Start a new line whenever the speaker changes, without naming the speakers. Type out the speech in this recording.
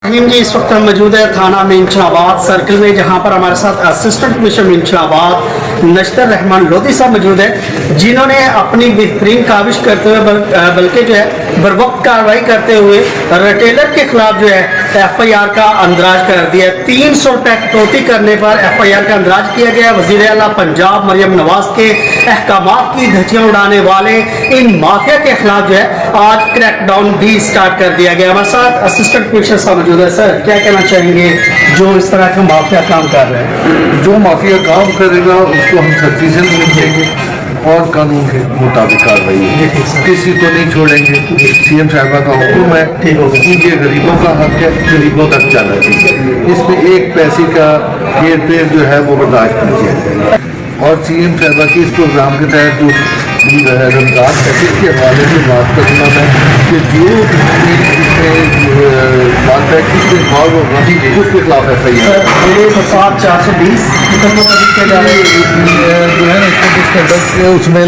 रहीम जी, इस वक्त हम मौजूद है थाना मीनचाबाद सर्कल में, जहां पर हमारे साथ असिस्टेंट कमिश्नर मीनचाबाद नश्तर रहमान लोधी साहब मौजूद है, जिन्होंने अपनी बेहतरीन काविश करते हुए बल्कि जो है बर वक्त कार्रवाई करते हुए रिटेलर के खिलाफ जो है FIR का अंदराज कर दिया। 300 रुपये कटौती करने पर FIR का अंदराज किया गया। वज़ीर आला पंजाब मरियम नवाज के अहकामात की धज्जियां उड़ाने वाले इन माफिया के खिलाफ जो है आज क्रैकडाउन भी स्टार्ट कर दिया गया। हमारे साथ असिस्टेंट कमिश्नर साहब मौजूद है। सर, क्या कहना चाहेंगे जो इस तरह का माफिया काम कर रहे हैं?
जो माफिया काम करेगा उसको हम सख्ती से निपटेंगे और कानून के मुताबिक कार्रवाई होगी। किसी को नहीं छोड़ेंगे। CM साहबा का हुक्म है कि ये गरीबों का हक है, गरीबों तक जाना चाहिए। इसमें एक पैसे का हेर फेर जो है वो बर्दाश्त नहीं किया जाएगा। और CM साहबा के इस प्रोग्राम के तहत जो रमजान पैकेज के हवाले से बात करना है कि जो बात है किसमें भाव होगा उसके खिलाफ FIR
420
जो है ना उसमें